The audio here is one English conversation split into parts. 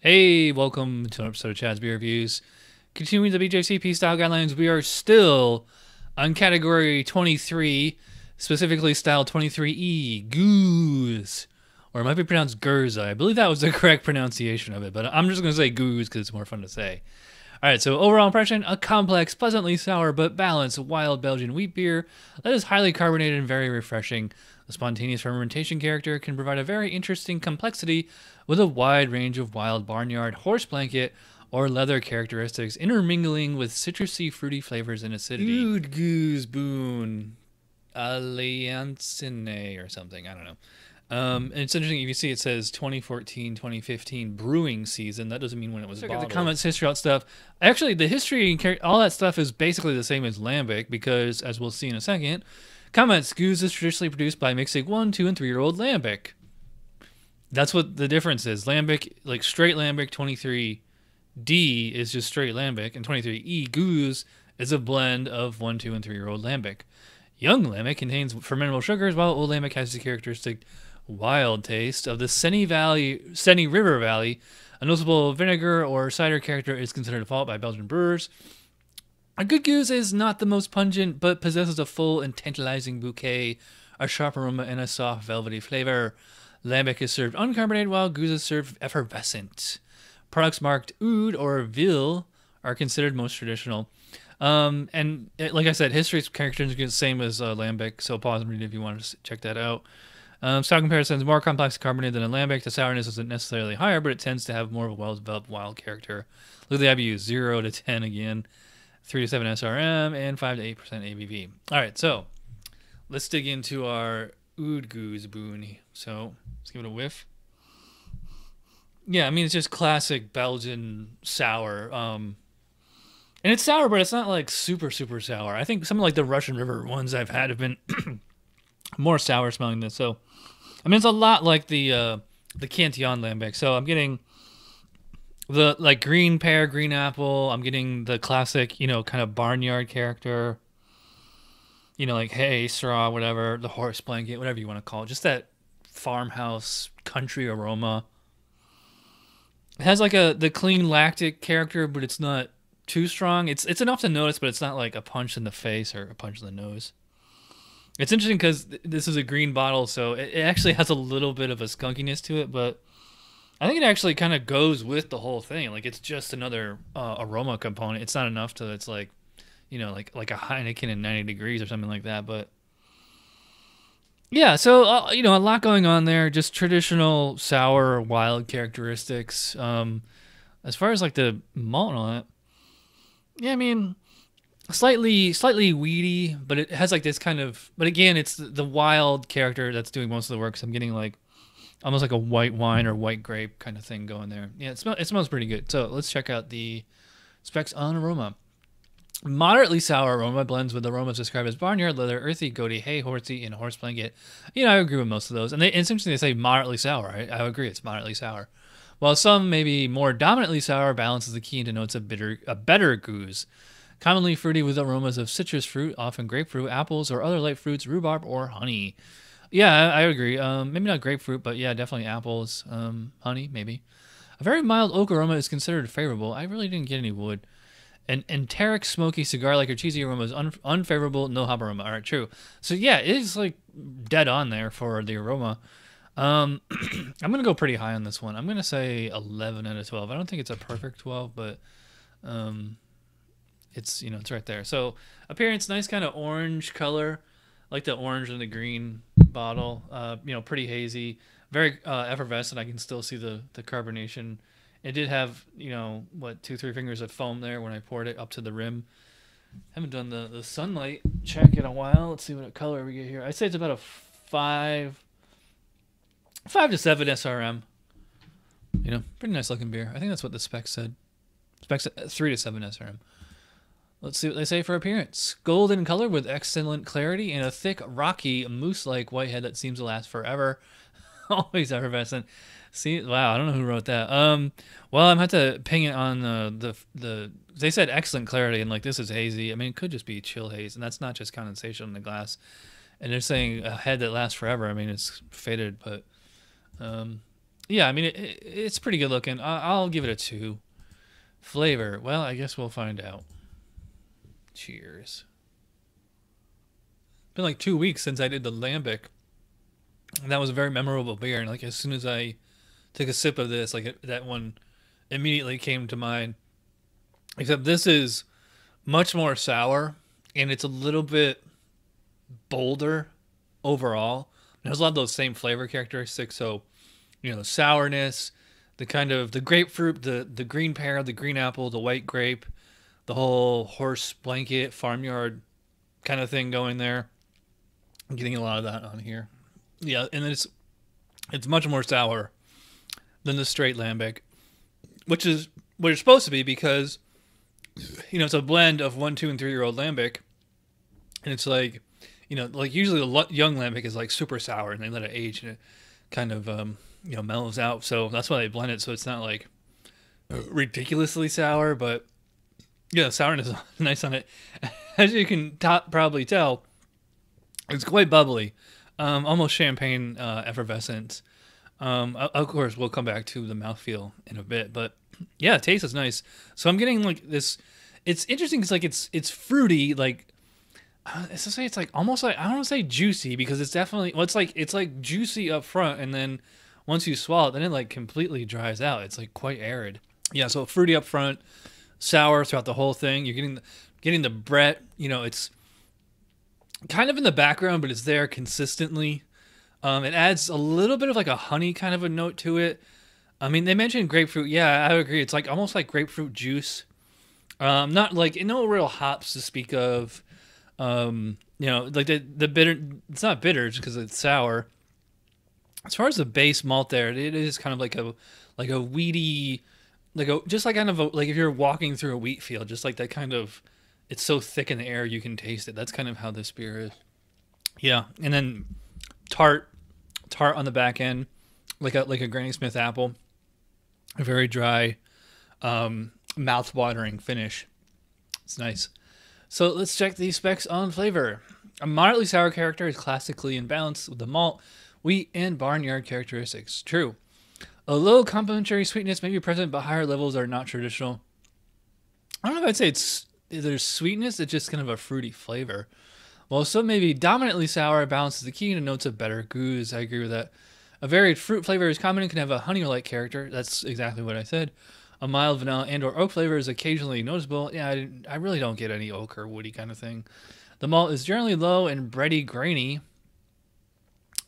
Hey, welcome to an episode of Chad's Beer Reviews. Continuing the BJCP style guidelines, we are still on category 23, specifically style 23E, Gueuze. Or it might be pronounced Gueuze. I believe that was the correct pronunciation of it, but I'm just going to say Gueuze because it's more fun to say. Alright, so overall impression, a complex, pleasantly sour, but balanced wild Belgian wheat beer that is highly carbonated and very refreshing. The spontaneous fermentation character can provide a very interesting complexity with a wide range of wild barnyard, horse blanket, or leather characteristics intermingling with citrusy, fruity flavors and acidity. Oude Geuze Boon 𝗢𝘂𝗲𝗚𝗲𝗂𝗲 or something, I don't know. And it's interesting, if you see it says 2014-2015 brewing season. That doesn't mean when it was bottled. The comments, history, all that stuff. Actually, the history and all that stuff is basically the same as lambic because, as we'll see in a second, comments, Gueuze is traditionally produced by mixing 1, 2, and 3-year-old lambic. That's what the difference is. Lambic, like straight lambic, 23D is just straight lambic, and 23E, Gueuze, is a blend of 1, 2, and 3-year-old lambic. Young lambic contains fermentable sugars, while old lambic has the characteristic wild taste of the Seine River Valley. A noticeable vinegar or cider character is considered a default by Belgian brewers. A good Gueuze is not the most pungent, but possesses a full and tantalizing bouquet, a sharp aroma, and a soft, velvety flavor. Lambic is served uncarbonated, while Gueuze is served effervescent. Products marked Oude or Ville are considered most traditional. And like I said, history's characters are the same as lambic, so pause and read if you want to check that out. Style comparison is more complex and carbonated than a lambic. The sourness isn't necessarily higher, but it tends to have more of a well-developed wild character. Look at the IBUs, 0 to 10 again, 3 to 7 SRM, and 5 to 8% ABV. All right, so let's dig into our Oude Geuze Boon. So let's give it a whiff. Yeah, I mean, it's just classic Belgian sour. And it's sour, but it's not like super sour. I think some of like the Russian River ones I've had have been more sour smelling than this. So, I mean, it's a lot like the Cantillon lambic. So I'm getting the like green pear, green apple. I'm getting the classic, kind of barnyard character. Like hay, straw, whatever, the horse blanket, whatever you want to call it. Just that farmhouse country aroma. It has like the clean lactic character, but it's not too strong. It's enough to notice, but it's not like a punch in the face or a punch in the nose. It's interesting because this is a green bottle, so it actually has a little bit of a skunkiness to it, but I think it actually kind of goes with the whole thing. Like, it's just another aroma component. It's not enough to, it's like, like a Heineken in 90 degrees or something like that. But yeah, so, a lot going on there. Just traditional sour, wild characteristics. As far as like the malt and all that, yeah, I mean, slightly weedy, but it has like this kind of, but again, it's the wild character that's doing most of the work. So I'm getting like almost like a white wine or white grape kind of thing going there. Yeah, it smells pretty good. So let's check out the specs on aroma. Moderately sour aroma blends with aromas described as barnyard, leather, earthy, goaty, hay, horsey, and horse blanket. I agree with most of those. And it's interesting they say moderately sour. I agree, it's moderately sour. While some maybe more dominantly sour, balances the key into notes of a better Gueuze. Commonly fruity with aromas of citrus fruit, often grapefruit, apples, or other light fruits, rhubarb, or honey. Yeah, I agree. Maybe not grapefruit, but yeah, definitely apples, honey, maybe. A very mild oak aroma is considered favorable. I really didn't get any wood. An enteric, smoky, cigar-like or cheesy aroma is unfavorable, no hop aroma. All right, true. So yeah, it is like dead on there for the aroma. I'm going to go pretty high on this one. I'm going to say 11 out of 12. I don't think it's a perfect 12, but it's, it's right there. So appearance, nice kind of orange color, like the orange and the green bottle. Pretty hazy, very effervescent. I can still see the carbonation. It did have, 2-3 fingers of foam there when I poured it up to the rim. Haven't done the sunlight check in a while. Let's see what color we get here. I'd say it's about a 5 to 7 SRM. Pretty nice looking beer. I think that's what the specs said. Specs 3 to 7 SRM. Let's see what they say for appearance. Golden color with excellent clarity and a thick, rocky, mousse-like white head that seems to last forever. Always effervescent. See, wow, I don't know who wrote that. Well, I'm going to have to ping it on the. They said excellent clarity, and like this is hazy. I mean, it could just be chill haze, and that's not just condensation in the glass. And they're saying a head that lasts forever. I mean, it's faded, but Yeah, I mean, it's pretty good looking. I'll give it a 2. Flavor. Well, I guess we'll find out. Cheers. Been like 2 weeks since I did the lambic. And that was a very memorable beer. And like as soon as I took a sip of this, like that one immediately came to mind. Except this is much more sour, and it's a little bit bolder overall. There's a lot of those same flavor characteristics. So, sourness, the kind of the grapefruit, the green pear, the green apple, the white grape, the whole horse blanket farmyard kind of thing going there. I'm getting a lot of that on here. Yeah, and then it's much more sour than the straight lambic, which is what it's supposed to be because, it's a blend of 1, 2, and 3-year-old lambic, and it's like, like usually the young lambic is like super sour, and they let it age, and it kind of mellows out. So that's why they blend it, so it's not like ridiculously sour, but sourness is nice on it. As you can probably tell, it's quite bubbly, almost champagne effervescence. Of course, we'll come back to the mouthfeel in a bit, but yeah, the taste is nice. So I'm getting like this. It's interesting because like it's fruity, like it's like almost like I don't want to say juicy because it's definitely it's like juicy up front, and then once you swallow it, then it like completely dries out. It's like quite arid. Yeah, so fruity up front, sour throughout the whole thing. You're getting the Brett. It's kind of in the background, but it's there consistently. It adds a little bit of like a honey kind of a note to it. I mean, they mentioned grapefruit. Yeah, I would agree. It's like almost like grapefruit juice. Not like no real hops to speak of. Like the bitter. It's not bitters because it's sour. As far as the base malt there, it is kind of like a weedy, like if you're walking through a wheat field, just like that kind of. It's so thick in the air you can taste it. That's kind of how this beer is. Yeah, and then tart on the back end, like a Granny Smith apple. A very dry, mouth-watering finish. It's nice. So let's check these specs on flavor. A moderately sour character is classically in balance with the malt, wheat, and barnyard characteristics. True. A low complementary sweetness may be present, but higher levels are not traditional. I don't know if I'd say there's sweetness, it's just kind of a fruity flavor. While some may be dominantly sour, balance is the key to notes of better Gueuze. I agree with that. A varied fruit flavor is common and can have a honey-like character. That's exactly what I said. A mild vanilla and or oak flavor is occasionally noticeable. Yeah, I really don't get any oak or woody kind of thing. The malt is generally low and bready grainy.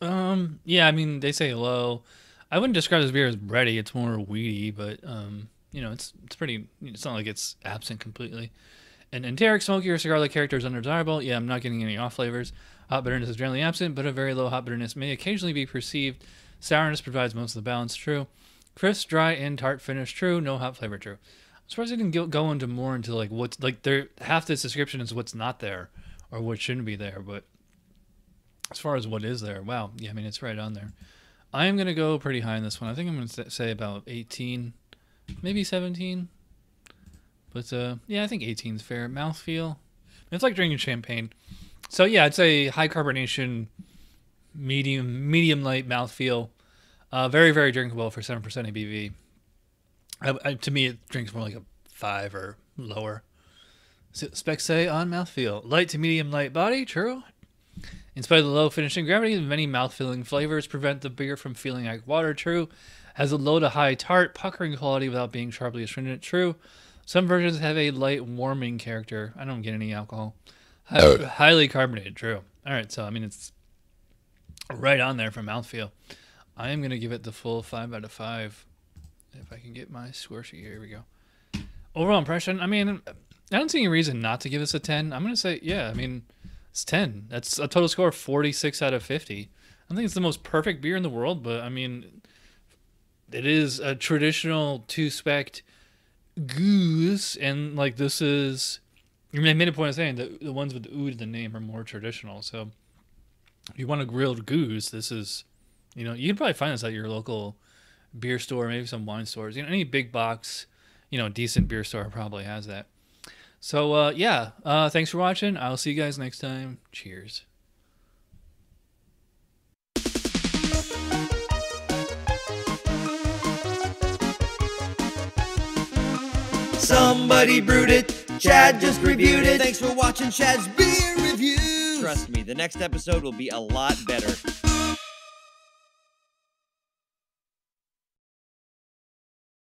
Yeah, I mean, they say low. I wouldn't describe this beer as bready. It's more weedy, but, it's pretty, it's not like it's absent completely. An enteric, smoky, or cigar-like character is undesirable. Yeah, I'm not getting any off flavors. Hot bitterness is generally absent, but a very low hot bitterness may occasionally be perceived. Sourness provides most of the balance. True. Crisp, dry, and tart finish. True. No hot flavor. True. I'm surprised they didn't go into more into like what's like there. Half this description is what's not there or what shouldn't be there. But as far as what is there, wow. Yeah, I mean it's right on there. I am gonna go pretty high in this one. I think I'm gonna say about 18, maybe 17. But yeah, I think 18 is fair. Mouthfeel. It's like drinking champagne. So yeah, I'd say high carbonation, medium light mouthfeel. Very, very drinkable for 7% ABV. To me, it drinks more like a 5 or lower. So specs say on mouthfeel. Light to medium light body, true. In spite of the low finishing gravity, many mouth-filling flavors prevent the beer from feeling like water, true. Has a low to high tart, puckering quality without being sharply astringent, true. Some versions have a light warming character. I don't get any alcohol. Highly carbonated, true. All right, so I mean it's right on there for mouthfeel. I am gonna give it the full 5 out of 5. If I can get my score sheet here, we go. Overall impression. I mean, I don't see any reason not to give this a 10. I'm gonna say yeah. I mean, it's 10. That's a total score of 46 out of 50. I think it's the most perfect beer in the world, but I mean, it is a traditional 2-spec Gueuze, and like this is. I mean, I made a point of saying that the ones with the oud in the name are more traditional. So, if you want a grilled Gueuze, this is, you can probably find this at your local beer store, maybe some wine stores. Any big box, decent beer store probably has that. So, yeah, thanks for watching. I'll see you guys next time. Cheers. Somebody brewed it. Chad just reviewed it. Thanks for watching Chad's Beer Reviews. Trust me, the next episode will be a lot better.